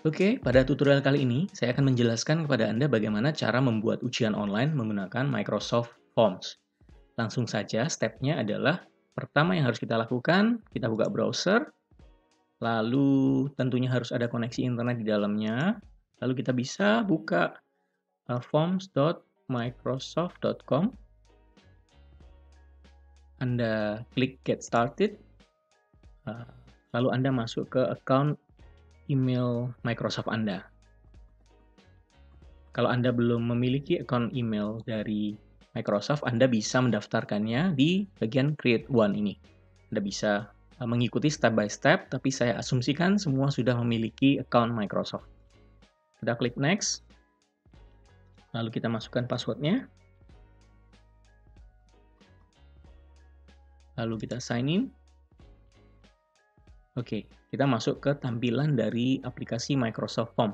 Oke, pada tutorial kali ini saya akan menjelaskan kepada Anda bagaimana cara membuat ujian online menggunakan Microsoft Forms. Langsung saja, stepnya adalah pertama yang harus kita lakukan, kita buka browser, lalu tentunya harus ada koneksi internet di dalamnya, lalu kita bisa buka forms.microsoft.com, Anda klik Get Started, lalu Anda masuk ke account email Microsoft Anda. Kalau Anda belum memiliki akun email dari Microsoft, Anda bisa mendaftarkannya di bagian Create One ini. Anda bisa mengikuti step by step, tapi saya asumsikan semua sudah memiliki akun Microsoft. Kita klik Next, lalu kita masukkan passwordnya, lalu kita sign in. Oke, kita masuk ke tampilan dari aplikasi Microsoft Form.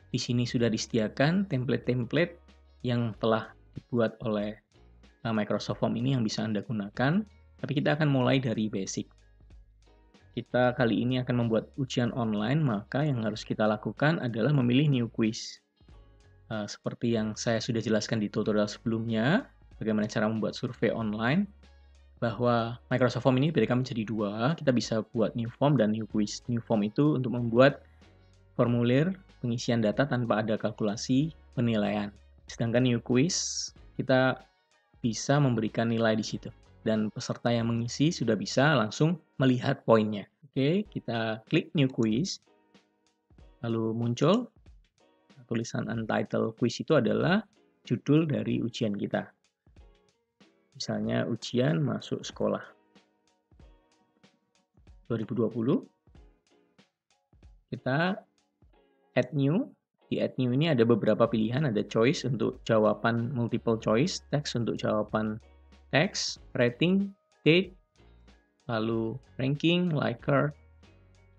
Di sini sudah disediakan template-template yang telah dibuat oleh Microsoft Form ini yang bisa Anda gunakan, tapi kita akan mulai dari basic. Kita kali ini akan membuat ujian online, maka yang harus kita lakukan adalah memilih new quiz. Seperti yang saya sudah jelaskan di tutorial sebelumnya, bagaimana cara membuat survei online, bahwa Microsoft Form ini diberikan menjadi dua, kita bisa buat new form dan new quiz. New form itu untuk membuat formulir pengisian data tanpa ada kalkulasi penilaian. Sedangkan new quiz, kita bisa memberikan nilai di situ. Dan peserta yang mengisi sudah bisa langsung melihat poinnya. Oke, kita klik new quiz. Lalu muncul tulisan untitled quiz itu adalah judul dari ujian kita. Misalnya ujian masuk sekolah 2020. Kita add new. Di add new ini ada beberapa pilihan, ada choice untuk jawaban multiple choice, text untuk jawaban teks, rating, date, lalu ranking, liker,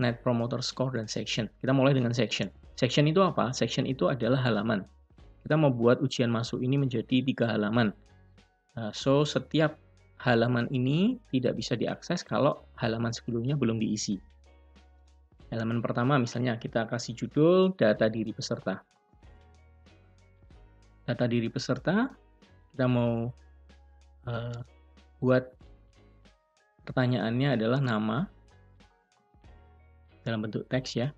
net promoter score, dan section. Kita mulai dengan section. Section itu apa? Section itu adalah halaman. Kita mau buat ujian masuk ini menjadi 3 halaman. So, setiap halaman ini tidak bisa diakses kalau halaman sebelumnya belum diisi. Halaman pertama misalnya kita kasih judul data diri peserta. Data diri peserta, kita mau buat pertanyaannya adalah nama dalam bentuk teks ya.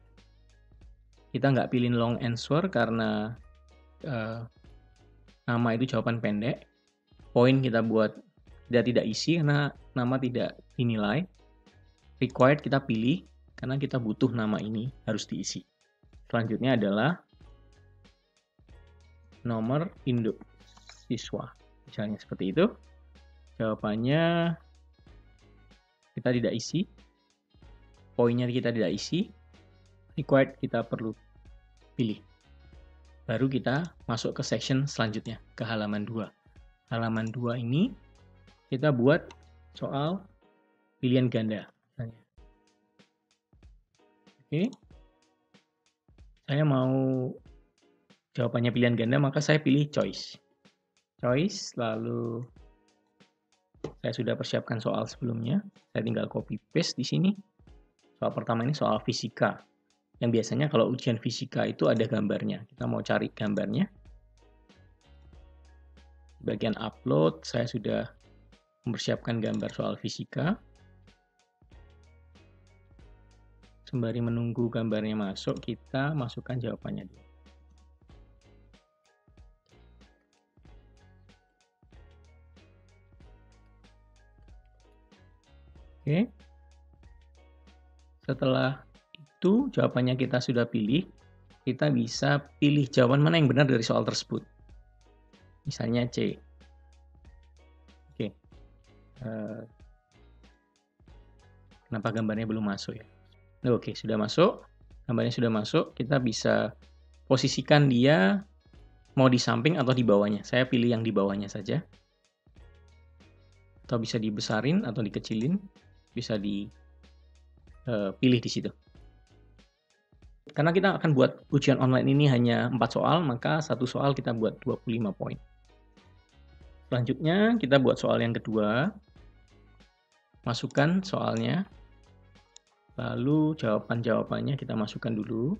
Kita nggak pilih long answer karena nama itu jawaban pendek. Poin kita buat tidak isi karena nama tidak dinilai. Required kita pilih karena kita butuh nama ini harus diisi. Selanjutnya adalah nomor induk siswa. Misalnya seperti itu. Jawabannya kita tidak isi. Poinnya kita tidak isi. Required kita perlu pilih. Baru kita masuk ke section selanjutnya, ke halaman 2. Halaman 2 ini kita buat soal pilihan ganda. Oke. Saya mau jawabannya pilihan ganda, maka saya pilih choice. Choice, lalu saya sudah persiapkan soal sebelumnya. Saya tinggal copy paste di sini. Soal pertama ini soal fisika. Yang biasanya kalau ujian fisika itu ada gambarnya. Kita mau cari gambarnya. Bagian upload, saya sudah mempersiapkan gambar soal fisika. Sembari menunggu gambarnya masuk, kita masukkan jawabannya dulu. Oke. Setelah itu, jawabannya kita sudah pilih. Kita bisa pilih jawaban mana yang benar dari soal tersebut. Misalnya C. Oke. Kenapa gambarnya belum masuk ya? Oke, sudah masuk. Gambarnya sudah masuk. Kita bisa posisikan dia mau di samping atau di bawahnya. Saya pilih yang di bawahnya saja. Atau bisa dibesarin atau dikecilin. Bisa dipilih di situ. Karena kita akan buat ujian online ini hanya 4 soal, maka satu soal kita buat 25 poin. Selanjutnya, kita buat soal yang kedua. Masukkan soalnya. Lalu jawaban-jawabannya kita masukkan dulu.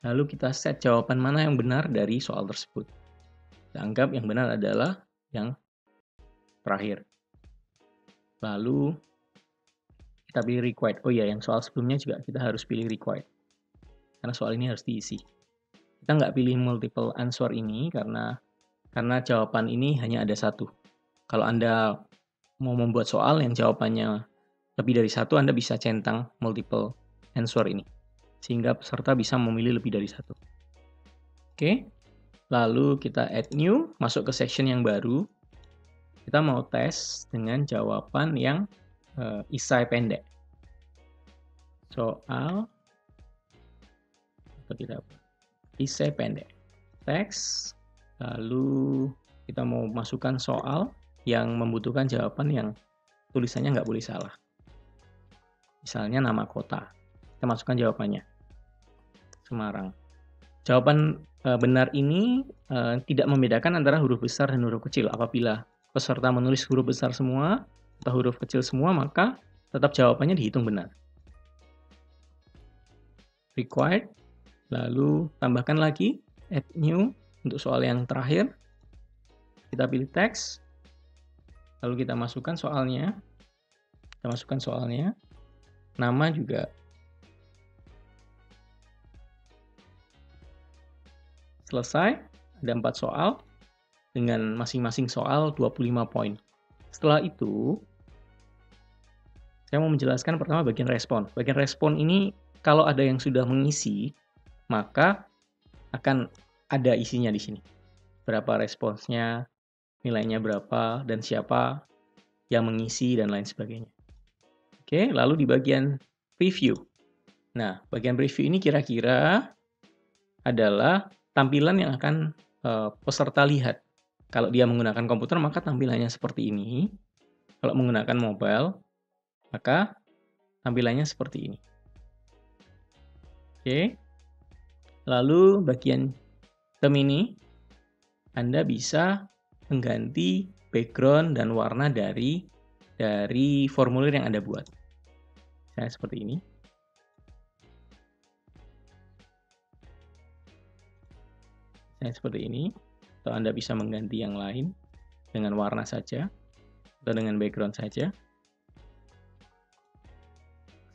Lalu kita set jawaban mana yang benar dari soal tersebut. Kita anggap yang benar adalah yang terakhir. Lalu kita pilih required. Oh iya, yang soal sebelumnya juga kita harus pilih required. Karena soal ini harus diisi. Kita nggak pilih multiple answer ini karena jawaban ini hanya ada satu. Kalau Anda mau membuat soal yang jawabannya lebih dari satu, Anda bisa centang multiple answer ini. Sehingga peserta bisa memilih lebih dari satu. Oke, lalu kita add new, masuk ke section yang baru. Kita mau tes dengan jawaban yang esai pendek. Soal, atau kita esai pendek. Teks, lalu kita mau masukkan soal yang membutuhkan jawaban yang tulisannya nggak boleh salah. Misalnya nama kota. Kita masukkan jawabannya. Semarang. Jawaban benar ini tidak membedakan antara huruf besar dan huruf kecil. Apabila peserta menulis huruf besar semua atau huruf kecil semua, maka tetap jawabannya dihitung benar. Required, lalu tambahkan lagi add new untuk soal yang terakhir. Kita pilih teks, lalu kita masukkan soalnya. Nama juga. Selesai, ada 4 soal dengan masing-masing soal 25 poin. Setelah itu, saya mau menjelaskan pertama bagian respon. Bagian respon ini kalau ada yang sudah mengisi, maka akan ada isinya di sini. Berapa responsnya, nilainya berapa, dan siapa yang mengisi, dan lain sebagainya. Oke, lalu di bagian preview. Nah, bagian preview ini kira-kira adalah tampilan yang akan peserta lihat. Kalau dia menggunakan komputer, maka tampilannya seperti ini. Kalau menggunakan mobile, maka tampilannya seperti ini. Oke. Lalu bagian theme ini, Anda bisa mengganti background dan warna dari formulir yang Anda buat. Misalnya seperti ini. Atau Anda bisa mengganti yang lain dengan warna saja atau dengan background saja.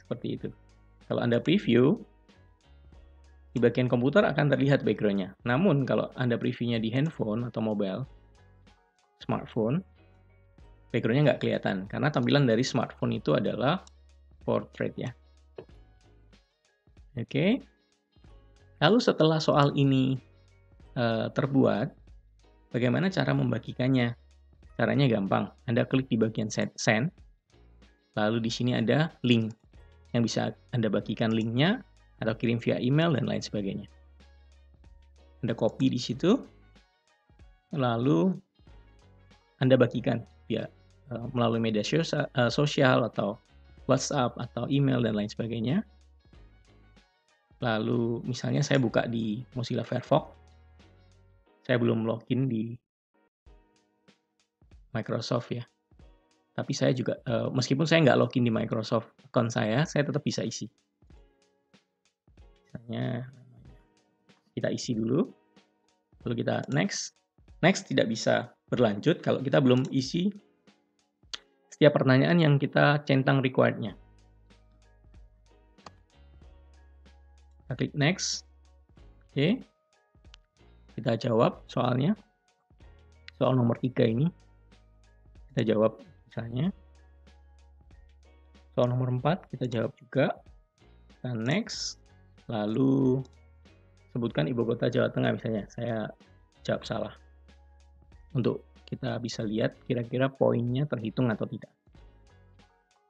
Seperti itu. Kalau Anda preview, di bagian komputer akan terlihat background-nya. Namun kalau Anda preview-nya di handphone atau mobile, smartphone, background-nya nggak kelihatan. Karena tampilan dari smartphone itu adalah portrait ya. Oke. Lalu setelah soal ini terbuat, bagaimana cara membagikannya? Caranya gampang. Anda klik di bagian send, lalu di sini ada link yang bisa Anda bagikan linknya atau kirim via email dan lain sebagainya. Anda copy di situ, lalu Anda bagikan via melalui media sosial atau WhatsApp atau email dan lain sebagainya. Lalu misalnya saya buka di Mozilla Firefox. Saya belum login di Microsoft ya. Tapi saya juga, meskipun saya nggak login di Microsoft account saya tetap bisa isi. Misalnya, kita isi dulu. Lalu kita next. Next tidak bisa berlanjut kalau kita belum isi setiap pertanyaan yang kita centang required-nya. Kita klik next. Oke. Kita jawab soalnya. Soal nomor 3 ini. Kita jawab misalnya. Soal nomor 4 kita jawab juga. Kita next. Lalu sebutkan ibu kota Jawa Tengah misalnya. Saya jawab salah. Untuk kita bisa lihat kira-kira poinnya terhitung atau tidak.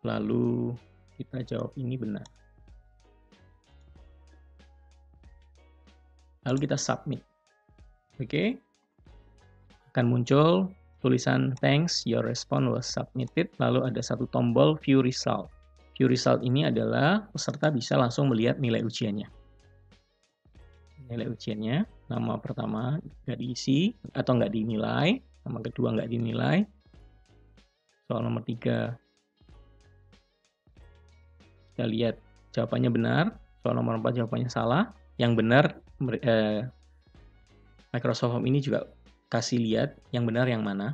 Lalu kita jawab ini benar. Lalu kita submit. Oke. Akan muncul tulisan thanks, your response was submitted. Lalu ada satu tombol view result. View result ini adalah peserta bisa langsung melihat nilai ujiannya. Nilai ujiannya, nama pertama nggak diisi atau nggak dinilai, nama kedua nggak dinilai. Soal nomor 3, kita lihat jawabannya benar. Soal nomor 4 jawabannya salah. Yang benar, Microsoft Home ini juga kasih lihat yang benar yang mana.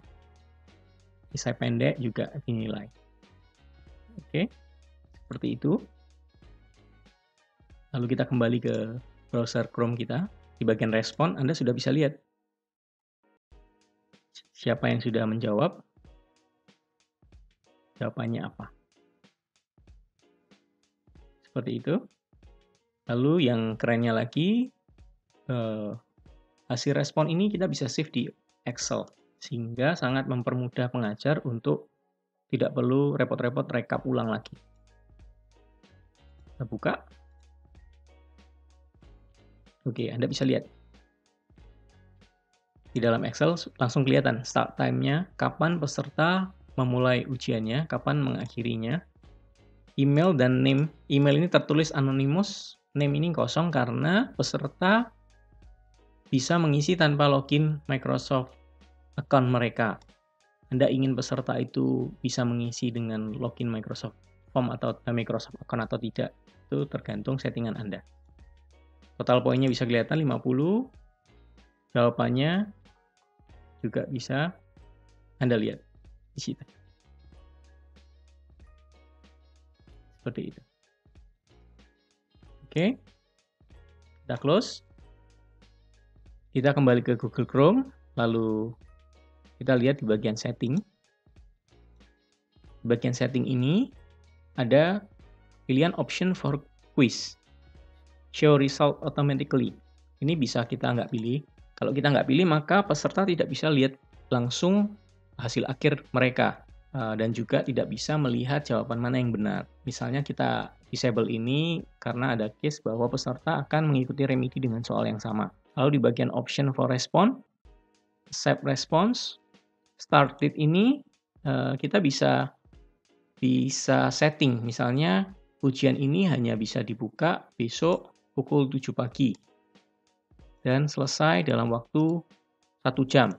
Kisah pendek juga dinilai. Oke, seperti itu. Lalu kita kembali ke browser Chrome kita. Di bagian respon, Anda sudah bisa lihat siapa yang sudah menjawab, jawabannya apa. Seperti itu. Lalu yang kerennya lagi, hasil respon ini kita bisa save di Excel, sehingga sangat mempermudah pengajar untuk tidak perlu repot-repot rekap ulang lagi. Kita buka. Oke, Anda bisa lihat. Di dalam Excel langsung kelihatan start time-nya, kapan peserta memulai ujiannya, kapan mengakhirinya. Email dan name. Email ini tertulis anonymous, name ini kosong karena peserta bisa mengisi tanpa login Microsoft account mereka. Anda ingin peserta itu bisa mengisi dengan login Microsoft Form atau Microsoft account atau tidak, itu tergantung settingan Anda. Total poinnya bisa kelihatan 50. Jawabannya juga bisa Anda lihat di situ. Seperti itu. Oke. Kita close. Kita kembali ke Google Chrome, lalu kita lihat di bagian setting. Di bagian setting ini ada pilihan option for quiz. Show result automatically. Ini bisa kita nggak pilih. Kalau kita nggak pilih, maka peserta tidak bisa lihat langsung hasil akhir mereka. Dan juga tidak bisa melihat jawaban mana yang benar. Misalnya kita disable ini karena ada case bahwa peserta akan mengikuti remedi dengan soal yang sama. Lalu di bagian option for response, save response, start date ini kita bisa setting. Misalnya ujian ini hanya bisa dibuka besok pukul 7 pagi dan selesai dalam waktu 1 jam.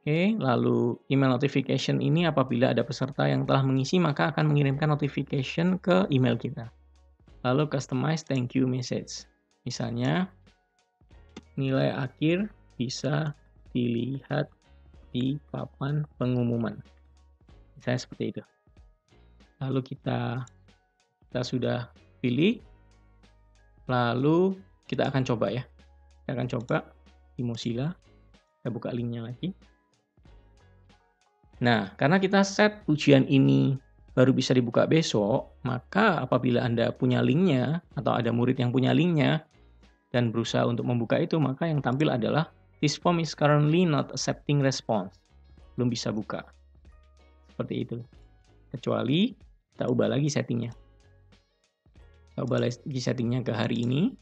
Oke, lalu email notification ini apabila ada peserta yang telah mengisi maka akan mengirimkan notification ke email kita. Lalu customize thank you message. Misalnya nilai akhir bisa dilihat di papan pengumuman. Misalnya seperti itu. Lalu kita sudah pilih. Lalu kita akan coba ya. Kita akan coba di Mozilla. Kita buka linknya lagi. Nah, karena kita set ujian ini baru bisa dibuka besok, maka apabila Anda punya linknya, atau ada murid yang punya linknya, dan berusaha untuk membuka itu, maka yang tampil adalah this form is currently not accepting response. Belum bisa buka. Seperti itu. Kecuali kita ubah lagi settingnya. Kita ubah lagi settingnya ke hari ini.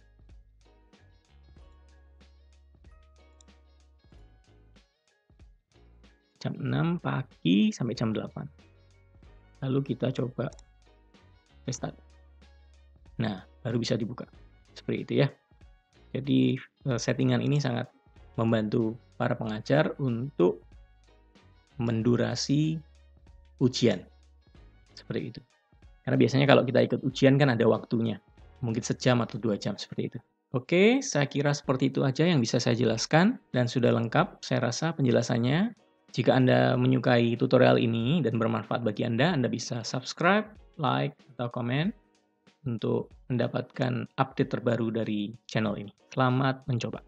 Jam 6 pagi sampai jam 8. Lalu kita coba restart. Nah, baru bisa dibuka. Seperti itu ya. Jadi settingan ini sangat membantu para pengajar untuk mendurasi ujian. Seperti itu. Karena biasanya kalau kita ikut ujian kan ada waktunya. Mungkin sejam atau 2 jam seperti itu. Oke, saya kira seperti itu aja yang bisa saya jelaskan. Dan sudah lengkap saya rasa penjelasannya. Jika Anda menyukai tutorial ini dan bermanfaat bagi Anda bisa subscribe, like, atau komen untuk mendapatkan update terbaru dari channel ini. Selamat mencoba.